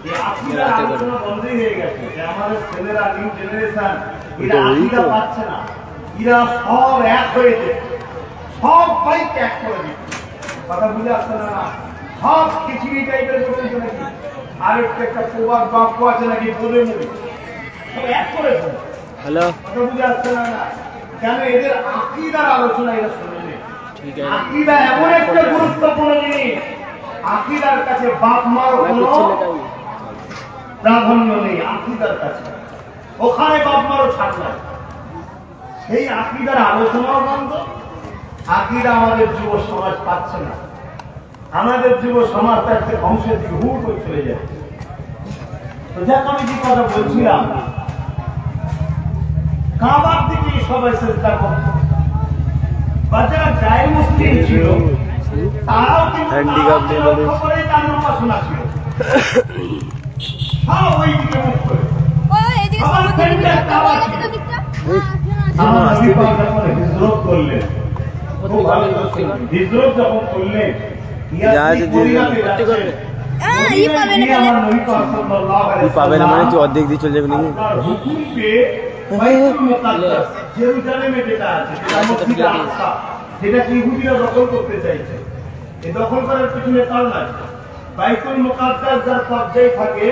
এই আকীদার আলোচনা বন্ধই হয়ে গেছে। যে আমাদের ছেলেরা নিউ জেনারেশন এরা আকীদা পাচ্ছে না, এরা সব এক হয়ে যাচ্ছে, সব বাইক এক করে দিচ্ছে। কথা বুঝে আসছে না? সব খিচুড়ি টাইপের করতেছে নাকি, আর একটা প্রবাদ বাক্য আছে নাকি বলে মুড়ি সব এক করে দেবে। হ্যালো, কথা বুঝে আসছে না? কেন? এদের আকীদার আলোচনা এরা শুনে নেই। আকীদা এমন একটা গুরুত্বপূর্ণ জিনিস, আকীদার কাছে বাপ মার কোনো প্রাধান্য নেই। আকীদার কাছে ওখানে বাপ মারও ছাড় নাই। সেই আকীদার আলোচনাও বন্ধ। আকীদা আমাদের যুব সমাজ পাচ্ছে না। আমাদের যুব সমাজ তার ধ্বংসের দিকে হুট হয়ে চলে যায়। তো যাক, আমি যে কথা বলছিলাম, কাবার দিকে সবাই চেষ্টা করত। বা যারা গায়ে মুসলিম ছিল তারাও কিন্তু লক্ষ্য করে তার উপাসনা ছিল, সব ওই দিকে মুখ করে। হিজরত করলেন, হিজরত যখন করলেন পাবে না মানে তুই অর্ধেক দিয়ে চলে যাবে নাকি? যেটা ইহুদিরা দখল করতে চাইছে। এই দখল করার পিছনে কারণ আছে। বাইতুল মুকাদ্দাস যার কবজায় থাকে,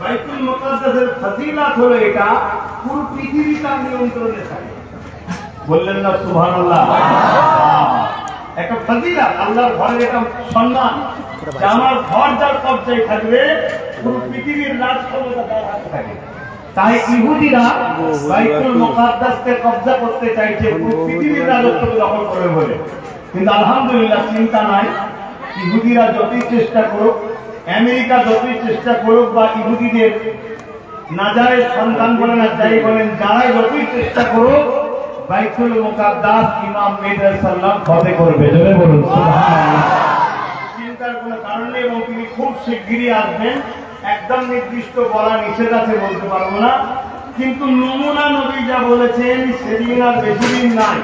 বাইতুল মুকাদ্দাসের ফজিলত হলো এটা পুরো পৃথিবী তার নিয়ন্ত্রণে থাকে। বললেন না সুবহানাল্লাহ? একটা ফজিলত, আল্লাহর ঘরের একটা সম্মান। আমার ঘর যার কবজায় থাকবে পুরো পৃথিবীর রাজ ক্ষমতা তার হাতে থাকে। তাই ইহুদিরা বাইতুল মুকাদ্দাসকে কবজা করতে চাইছে, পুরো পৃথিবীর রাজত্বকে দখল করবে বলে। কিন্তু আলহামদুলিল্লাহ চিন্তা নাই, ইহুদিরা যতই চেষ্টা করুক, আমেরিকা যতই চেষ্টা করুক, বা ইহুদিদের নাজারের সন্তান বলেন আর যাই বলেন, যারাই যতই চেষ্টা করুক, বাইতুল মুকাদ্দাস ইমাম মেহেদী সাল্লাম ফতে করবে। জোরে বলুন সুবহানাল্লাহ। চিন্তার কোনো কারণ নেই, এবং তিনি খুব শিগগিরই আসবেন। একদম নির্দিষ্ট বলা নিষেধ আছে, বলতে পারবো না, কিন্তু নমুনা নবী যা বলেছেন সেদিন আর বেশি দিন নাই।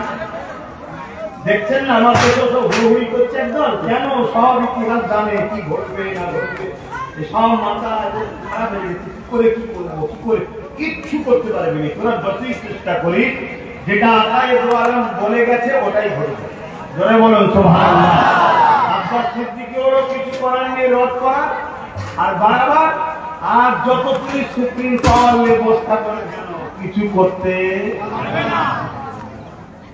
দেখছেন না আমার দেশে সব হুড়োহুড়ি করছে একদম। কেন? সব ইতিহাস জানে কি ঘটবে না ঘটবে, সব মাথা খারাপ হয়ে গেছে। কি করে কি করবো, কি করে কিচ্ছু করতে পারবি না। তোরা যতই চেষ্টা করি, যেটা আল্লাহ বলে গেছে ওটাই ঘটবে। জোরে বলুন সুবহানাল্লাহ। আব্বাস সিদ্দিকেরও কিছু করার নেই, রদ করা আর বারবার। আর যত পুলিশ সুপ্রিম পাওয়ার ব্যবস্থা করে যেন কিছু করতে পারবে না।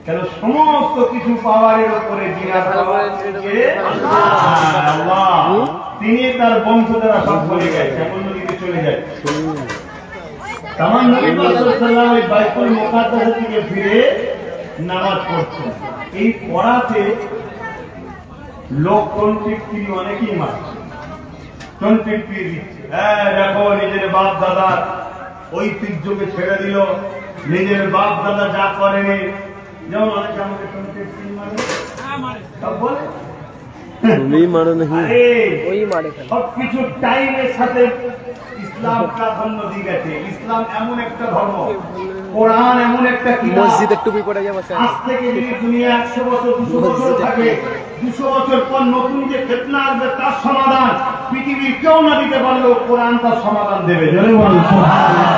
কেন সমস্ত কিছু পাওয়ারের উপরে আল্লাহ, তিনি তার বংশ দ্বারা সব বলে গেছে, এখন নদীতে চলে যাচ্ছে। তামাম নবী পাক সাল্লাল্লাহু আলাইহি ওয়াসাল্লাম ওই বাইতুল মুকাদ্দাস থেকে ফিরে নামাজ পড়ছেন। এই পড়াতে লোক কন্ট্রিক্টি অনেকেই মারছে, কন্ট্রিক্টি দিচ্ছে। হ্যাঁ, দেখো নিজের বাপ দাদার ঐতিহ্যকে ছেড়ে দিল, নিজের বাপ দাদা যা করেনি। যেমন অনেকে আমাকে কন্ট্রিক্টি মারে, সব বলে তুমি মারো না, আরে ওই মারে খালি। সবকিছু টাইমের সাথে ইসলাম প্রাধান্য দিয়ে গেছে। ইসলাম এমন একটা ধর্ম, কোরআন এমন একটা কিতাব, মসজিদের টুপি পরে যাবো আজ থেকে যদি দুনিয়া 100 বছর 200 বছর থাকে, 200 বছর পর নতুন যে ফিতনা আসবে তার সমাধান পৃথিবীর কেউ না দিতে পারলেও কোরআন তার সমাধান দেবে। জোরে বলুন সুবহানাল্লাহ।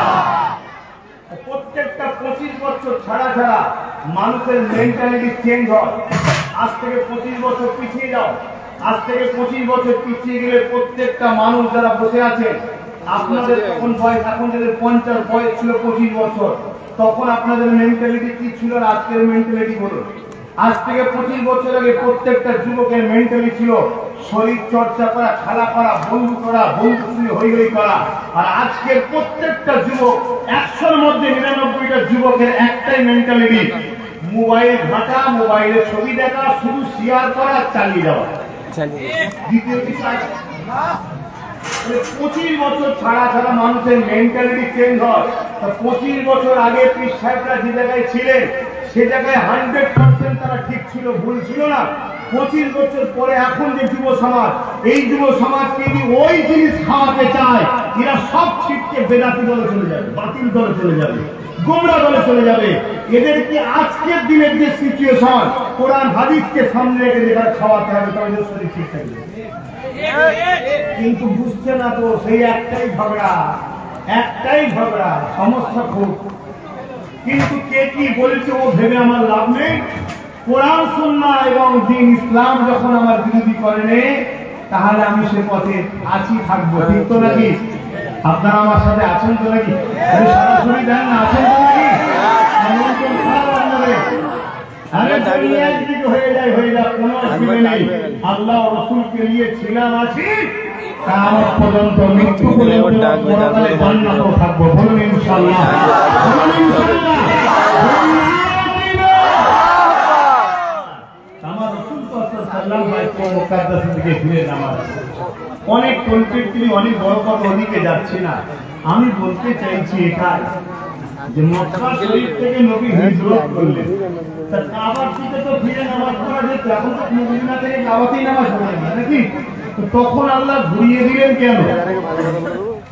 প্রত্যেকটা 25 বছর ছাড়া ছাড়া মানুষের মেন্টালিটি চেঞ্জ হয়। আজ থেকে 25 বছর পিছিয়ে যাও, আজ থেকে 25 বছর পিছিয়ে গেলে প্রত্যেকটা মানুষ যারা বসে আছে, আপনাদের তখন বয়স, এখন যাদের 50 বয়স ছিল 25 বছর, তখন আপনাদের মেন্টালিটি কি ছিল আর আজকের মেন্টালিটি বলুন। আজ থেকে 25 বছর আগে প্রত্যেকটা যুবকের মেন্টালিটি ছিল শরীর চর্চা করা, খেলা করা, বন্ধু করা, বন্ধু হই হই করা। আর আজকের প্রত্যেকটা যুবক, 100-র মধ্যে 99টা যুবকের একটাই মেন্টালিটি, মোবাইল ঘাঁটা, মোবাইলে ছবি দেখা, শুধু শেয়ার করা, চালিয়ে যাওয়া। দ্বিতীয় কিছু আছে? 25 বছর ছাড়া ছাড়া মানুষের মেন্টালিটি চেঞ্জ হয়। 25 বছর আগে পীর সাহেবরা যে জায়গায় ছিলেন সে জায়গায় 100% তারা ঠিক ছিল, ভুল ছিল না। 25 বছর পরে এখন যে যুব সমাজ, এই যুব সমাজকে যদি ওই জিনিস খাওয়াতে চায়, এরা সব ছিটকে বেদাতি দলে চলে যাবে, বাতিল দলে চলে যাবে, গোমরা দলে চলে যাবে। এদেরকে আজকের দিনের যে সিচুয়েশন, কোরআন হাদিসকে সামনে রেখে যেটা খাওয়াতে হবে, তাদের শরীর ঠিক থাকবে। কিন্তু বুঝছে না তো, সেই একটাই ঝগড়া, সমস্যা খুব। কিন্তু কে কি বলেছে ও ভেবে আমার লাভ নেই। কোরআন সুন্নাহ এবং দ্বীন ইসলাম যখন আমার বিরোধী করেনি, তাহলে আমি সে পথে আছি, থাকবো। ঠিক তো নাকি? আপনারা আমার সাথে আছেন তো নাকি? সরাসরি দেন না, আছেন তো নাকি? আল্লাহ রসুলকে নিয়ে ছিলাম, আছি, কিয়ামত পর্যন্ত, মৃত্যু পর্যন্ত জান্নাতেও থাকবো। বলুন ইনশাআল্লাহ, বলুন ইনশাআল্লাহ। আমার রাসূল সাল্লাল্লাহু আলাইহি ওয়াসাল্লাম মুকাদ্দাস থেকে ফিরে নামাজ। অনেক কন্ট্রিক্টলি অনেক বড় কথা ওদিকে যাচ্ছে না। আমি বলতে চাইছি এটাই যে মক্কা শরীফ থেকে নবী হিজরত করলেন, তা কাবার থেকে তো ফিরে নামাজ পড়া যেত, এখন তো মদিনা থেকে কাবাতেই নামাজ পড়ে না নাকি? তো তখন আল্লাহ ঘুরিয়ে দিলেন কেন?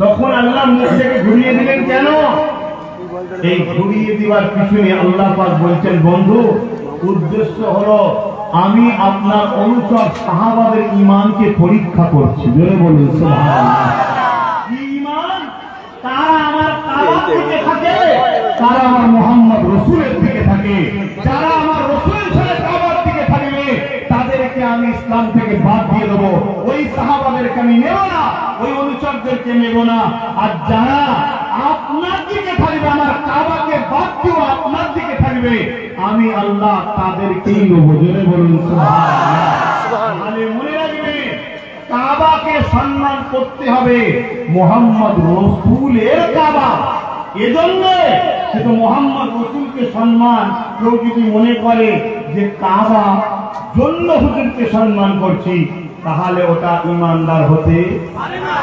তখন আল্লাহ মুখ থেকে ঘুরিয়ে দিলেন কেন? এই ঘুরিয়ে দিবার পিছনে আল্লাহ পাক বলছেন, বন্ধু, উদ্দেশ্য হলো আমি আপনার অনুচর সাহাবাদের ঈমানকে পরীক্ষা করছি। জোরে বলুন সুবহানাল্লাহ। ঈমান তারা আমার কাবার থেকে থাকে, তারা আমার মুহাম্মদ রাসূলের থেকে থাকে। যারা আমার রাসূল ছেড়ে কাবার থেকে থাকবে তাদেরকে আমি ইসলাম থেকে বাদ দিয়ে দেবো। ওই সাহাবাদেরকে আমি নেব না, ওই অনুচরদেরকে নেব না। আর যারা আপনার দিকে থাকবে, আমার কাবাকে বাদ দিয়ে আপনার দিকে থাকবে, আমি আল্লাহ তাদেরকেই নেব। জোরে বলুন সুবহানাল্লাহ। মনে রাখবে, কাবাকে সম্মান করতে হবে, মুহাম্মদ রাসূলের কাবা। এজন্য শুধু মুহাম্মদ রাসূলকে সম্মান, কেউ যদি মনে করে যে কাবা জন্য হুজুরকে সম্মান করছি, তাহলে ওটা ইমানদার হতে পারে না।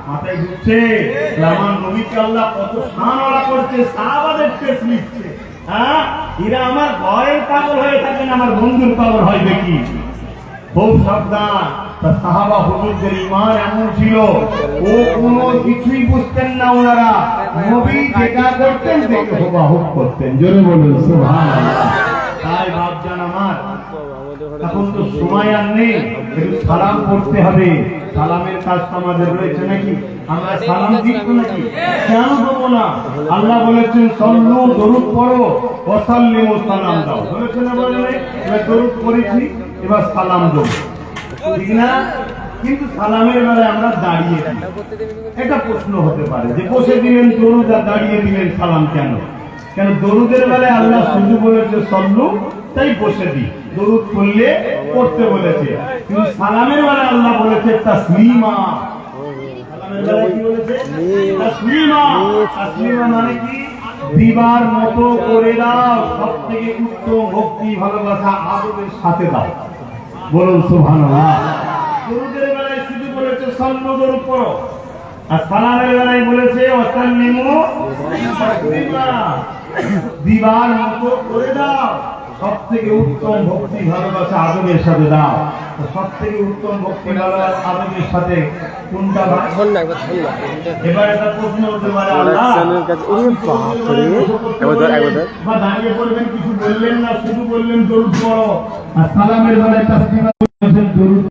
মাথায় ঢুকছে? আমার নবীকে আল্লাহ কত শানওয়ালা করছে, সাহাবাদের টেস্ট নিচ্ছে। হ্যাঁ, এরা আমার ঘরের পাগল হয়ে থাকেন, আমার বন্ধুর পাগল হয় দেখি। খুব সাবধান। সাহাবা হুজুরদের ঈমান এমন ছিল, ও কোনো কিছুই বুঝতেন না। ওনারা নবী যেটা করতেন দেখে হুবহু করতেন। জোরে বলুন সুবহানাল্লাহ। তাই বাপজান আমার, এখন তো সময় আর নেই, একটু সালাম করতে হবে। সালামের কাজ আমাদের রয়েছে নাকি? আমরা সালাম দিব নাকি? কেন দেবো না? আল্লাহ বলেছেন সল্লু, দরুদ পড়ো, ওয়া সাল্লিমু, সালাম দাও। বলেছেন না? বলে নাই? এবার দরুদ পড়েছি, এবার সালাম দেবো, ঠিক না? কিন্তু সালামের বেলায় আমরা দাঁড়িয়ে দিই। এটা প্রশ্ন হতে পারে যে বসে দিলেন দরুদ আর দাঁড়িয়ে দিলেন সালাম কেন? কেন দরুদের বেলায় আল্লাহ শুধু বলেছে সল্লু দরুদটাই বসে দিই, দরুদ পড়লে পড়তে বলেছে। কিন্তু সালামের বেলা আল্লাহ বলেছে তাসলিমা। সালামের বেলা কি বলেছে? তাসলিমা। তাসলিমা মানে কি? দিবার মতো করে দাও, সব থেকে উত্তম ভক্তি ভালোবাসা আদবের সাথে দাও। বলুন সুবহানাল্লাহ। দরুদের বেলায় শুধু বলেছে সাল্লু দরুদ পড়ো, আর সালামের বেলায় বলেছে ওয়াসাল্লিমু তাসলিমা। দিবার মতো করে দাও, সব থেকে উত্তম ভক্তি ভালোবাসা আদবের সাথে দাও। সব থেকে উত্তম ভক্তি ভালোবাসা আদবের সাথে কোনটা? এবার একটা প্রশ্ন হতে পারে, আল্লাহ দাঁড়িয়ে পড়বেন, কিছু বললেন না, শুধু বললেন দরুদ পড়ো, আর সালামের বেলায় তাসলিমা বলেছেন দরুদ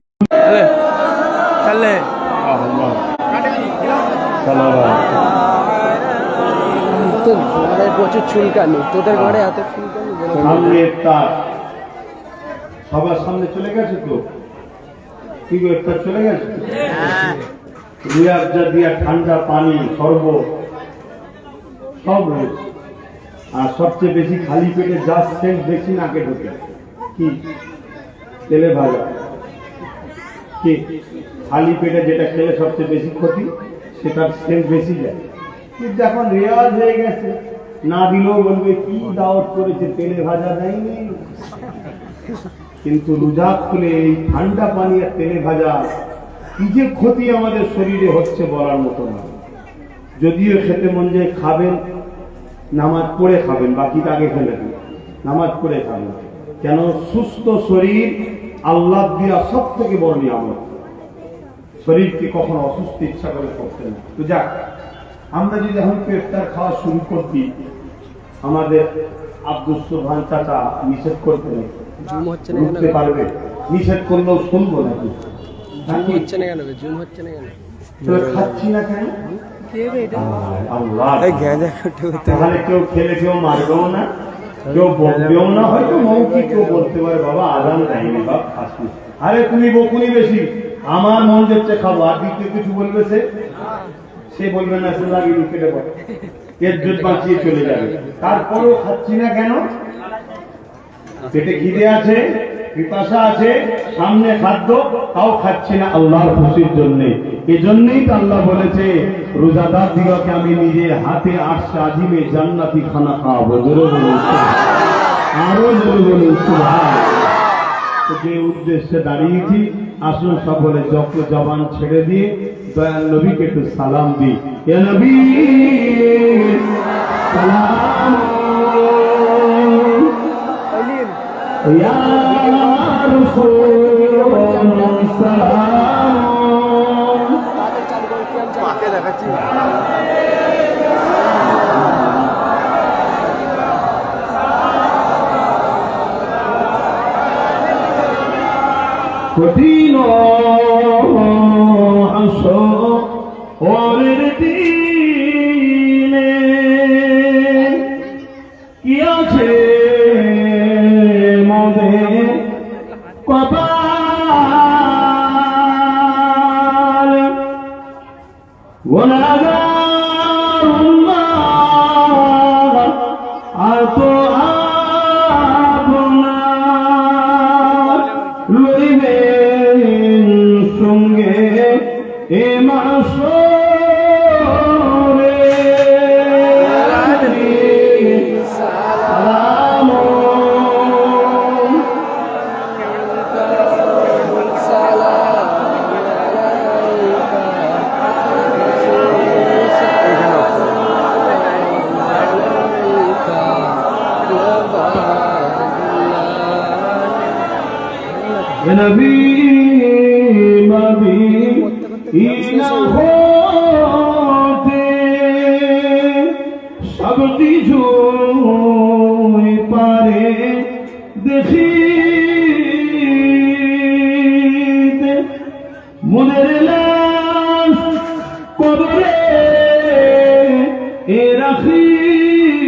চলে প্রচুর চুলকানি, তোদের ঘরে এত চুলকানি। সামনে ইফতার, সবার সামনে চলে গেছে তো? কি গো, ইফতার চলে গেছে? রুয়াবজা দিয়া ঠান্ডা পানি, শরবত সব রয়েছে। আর সবচেয়ে বেশি খালি পেটে যা সেন্ট বেশি নাকে ঢোকে কি? তেলে ভাজা। কি খালি পেটে যেটা খেলে সবচেয়ে বেশি ক্ষতি, সেটার সেন্ট বেশি যায়। কিন্তু এখন রেওয়াজ হয়ে গেছে, না দিলেও বলবে কি দাওয়াত করেছে, তেলে ভাজা দেয়নি। কিন্তু রোজা খুলে এই ঠান্ডা পানি আর তেলে ভাজা কি যে ক্ষতি আমাদের শরীরে হচ্ছে বলার মতো না। যদিও খেতে মন যায় খাবেন, নামাজ পড়ে খাবেন, বাকিটা আগে ফেলে দিন, নামাজ পড়ে খাবেন। কেন? সুস্থ শরীর আল্লাহ দিয়া সব থেকে বড় নিয়ামত। শরীরকে কখনো অসুস্থ ইচ্ছা করে করতে না। তো যাক, আমরা যদি এখন ইফতার খাওয়া শুরু করতি, আমাদের আব্দুল সুবহান চাচা নিষেধ করতে রুখতে পারবে? নিষেধ করলেও শুনবো নাকি? হচ্ছে না কেন? জুম হচ্ছে না কেন? খাচ্ছি না কেন? আল্লাহ, তাহলে কেউ খেলে কেউ মারবেও না, কেউ বলবেও না, হয়তো মৌখিক কেউ বলতে পারে বাবা আজান দেয়নি, বাপ খাসি, আরে তুমি বকুনি বেশি, আমার মন যাচ্ছে খাবো। আর দ্বিতীয় কিছু বলবে সে বলবে না, সে লাগিয়ে কেটে পড়ে, এর জন্য বাঁচিয়ে চলে যাবে। তারপরেও খাচ্ছি না কেন? পেটে খিদে আছে, পিপাসা আছে, সামনে খাদ্য, তাও খাচ্ছি না আল্লাহর খুশির জন্য। এজন্যই তো আল্লাহ বলেছে রোজাদার দিগকে আমি নিজের হাতে আরশে আজিমে জান্নাতি খানা খাওয়াবো। জোরে বলুন, আরো জোরে বলুন সুবহান। যে উদ্দেশ্যে দাঁড়িয়েছি, আসুন সকলে যত জবান ছেড়ে দিয়ে দয়াল নবীকে একটু সালাম দিই। এ নবী সালাম, ইয়া রাসূল সালাম। পাকে দেখাচ্ছি কঠিন হাসরের দিনে কি আছে মোদের কপাল, গুনাহগার উম্মাহ আর তো আপনার লইবেন সঙ্গে এ মাসরে। সালাম নবী মদিনা হতে সব কিছু পারে দেখিতে, মনের লাশ কবরে এ রাখিলে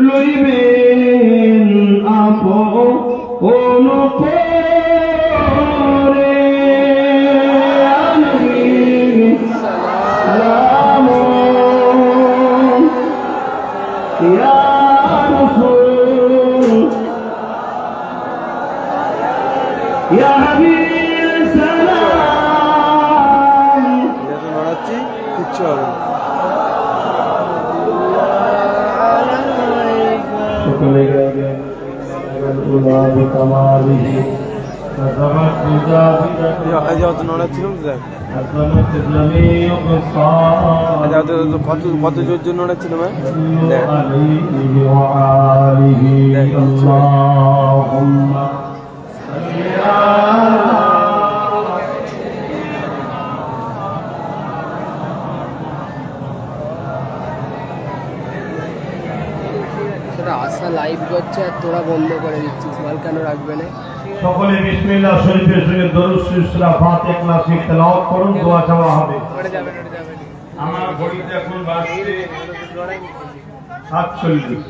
লইবেন আপন করে। সালাম ইয়া রাসূল ইয়া হাবিব সালাম যত নড়াচ্ছি কিচ্ছু হবে না। সকলে গাইবেন উলাদ কামালিহি কাযাবাত মুজাহিদাতি যত নড়াচ্ছিলাম দেখ আযমাত জামিউ বিসাদ কত জোর জোর নড়াচ্ছিল ভাই দেখ আলাইহি ওয়া আলিহি আল্লাহুম্মা সাল্লি আলা সেটা আশা লাইভ করছে আর তোরা বন্ধ করে দিচ্ছিস, মাল কেন রাখবে না? সকলে বিসমিল্লাহ শরীফের সঙ্গে দরুদ শরীফ সূরা ফাতিহা ক্লাসিক তেলাওয়াত করুন, দোয়া চাওয়া হবে। আমার ঘড়িতে এখন বাজছে 47।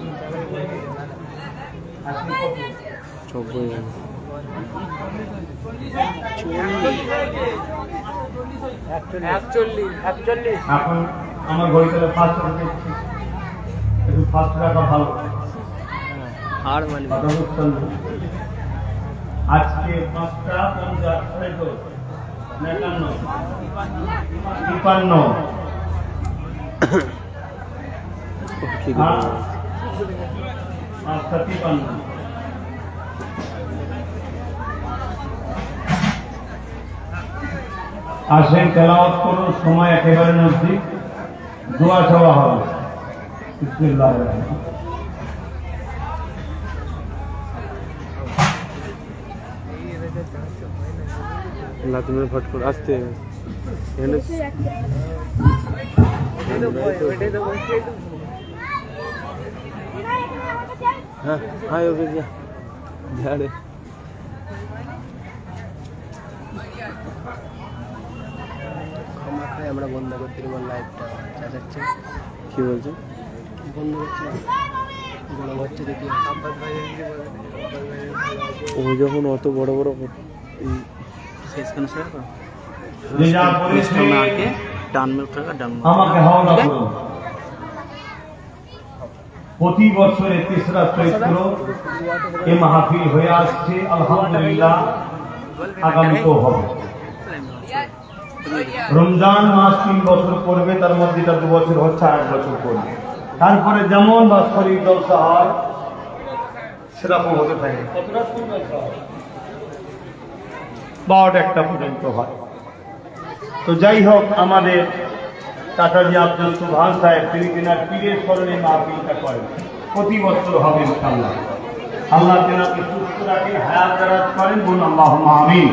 এখন আমার ঘড়িতে ফার্স্ট একটু ফার্স্ট রাখা ভালো। আর মানে আজকে 5:50 তাই তো 53 5:53 আসেন তেলাওয়াত করুন, সময় একেবারে নজদিক, দোয়া চাওয়া হবে। বিসমিল্লাহির রহমানির রহিম। তুমি ফট করে আসতে হ্যাঁ হ্যাঁ ওকে যা যা রে আমরা বন্ধ করতে লাইভটা চাচাচ্ছে। কি বলছো? বন্ধ করছে গরম হচ্ছে দেখি। ও যখন অত বড় বড় যে যা বলেছে ডান में उठेगा डान আমাকে হাওলা করুন। প্রতি বছরে 3রা চৈত্র এই মাহফিল হয়ে আসছে, আলহামদুলিল্লাহ আগামীতেও হবে। রমজান মাস 3 বছর পড়বে, তার মধ্যে 2 বছর হচ্ছে, 8 বছর পড়বে। তারপরে যেমন বাৎসরিক জলসা হয় সেরকম হতে থাকে। 12টা পর্যন্ত হয়। তো যাই হোক, আমাদের টাটাজি আব্দুল সুবহান সাহেব তিনি কিনা পীরের স্মরণে মাহফিলটা করেন, প্রতি বছর হবে ইনশাআল্লাহ। আল্লাহ তেনাকে সুস্থ রাখেন, হায়াত দারাজ করেন, বলুন আল্লাহুম্মা আমিন।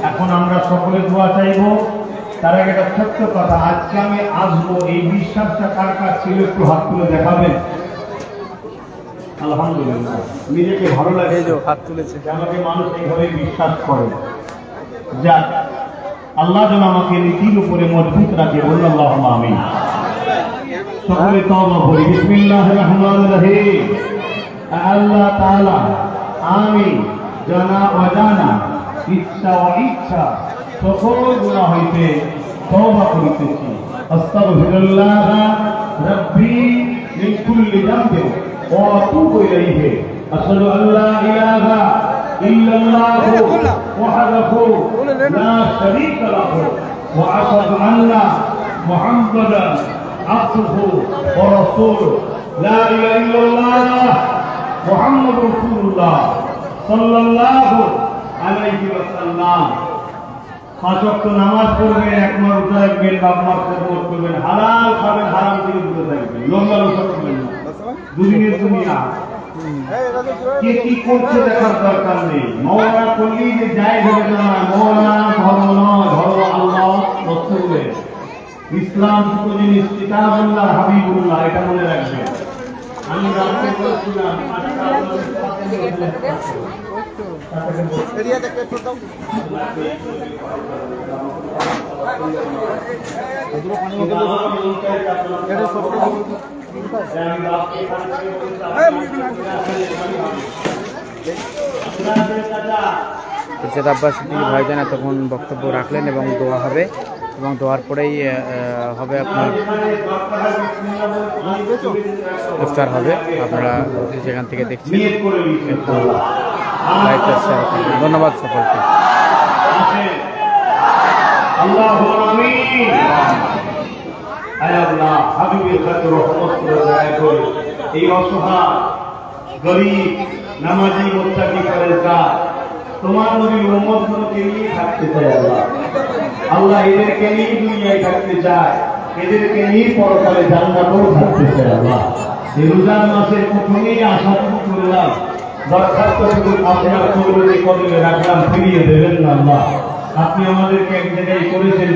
এখন আমরা সকলে দোয়া চাইব। তার আগে একটা ছোট্ট কথা, আজকে আমি আসবো, এই বিশ্বাসটা কার কার ছিল একটু হাত তুলে দেখাবেন। আলহামদুলিল্লাহ, নিজেকে ভালো লাগে যে হাত তুলেছে, আমাকে মানুষ এইভাবে বিশ্বাস করে। যাক, আল্লাহ যেন আমাকে নীতির উপরে মজবুত রাখে, বলুন আল্লাহুম্মা আমিন। সকলে তওবা করি। বিসমিল্লাহির রহমানির রহিম। আল্লাহ তাআলা আমি জানা অজানা, ইচ্ছা অনিচ্ছা সকল গুনাহ হইতে তওবা করিতেছি। আস্তাগফিরুল্লাহ রাব্বি মিন কুল্লি যামবিন ওয়া আতুবু ইলাইহি। আশহাদু আল্লা ইলাহা ইল্লাল্লাহু ওয়াহদাহু লা শারীকা লাহু ওয়া আশহাদু আন্না মুহাম্মাদান আবদুহু ওয়া রাসূলুহু। লা ইলাহা ইল্লাল্লাহ মুহাম্মাদুর রাসূলুল্লাহ সাল্লাল্লাহু আলাইহি ওয়াসাল্লাম। 5 ওয়াক্ত নামাজ পড়বেন, একবার রোজা রাখবেন, বাপ-মার খেদমত করবেন, হালাল খাবেন, হারাম থেকে দূরে থাকবেন, লম্বা-লম্বা করবেন না। দুনিয়ার দুনিয়া কে কি করছে দেখার দরকার নেই। মওলানা করলেই যে যায় হবে না। মওলানা ধর্ম নয়, ধর্ম আল্লাহ রাসূলের। ইসলাম দুটো জিনিস, কিতাবুল্লাহ, হাবিবুল্লাহ, এটা মনে রাখবেন। আমি রাতে বলছিলাম ইরশাদ আব্বাস ভাইজান তখন বক্তব্য রাখলেন এবং দোয়া হবে, এবং দোয়ার পরেই হবে আপনার ইফতার হবে। আপনারা সেখান থেকে দেখছেন। লাইভটা শেয়ার করবেন। ধন্যবাদ সকলকে। আসেন। আল্লাহুম্মা আমিন। আয় আল্লাহ, হাবিবের কাছে রহমত করে দয়া করে এই অসহায় গরীব নামাজি মুত্তাকি পরেজগার তোমার নবীর উম্মতগুলোকে নিয়ে থাকতে চায় আল্লাহ। আল্লাহ এদেরকে নিয়ে দুনিয়ায় থাকতে চায়, এদেরকে নিয়ে পরকালে জান্নাতেও থাকতে চায় আল্লাহ। এই রোজার মাসের প্রথমেই আশাটুকু করলাম, দরখাস্তটুকু আপনার কদমে রাখলাম, ফিরিয়ে দেবেন না আল্লাহ। আপনি আমাদেরকে এক জায়গায় করেছেন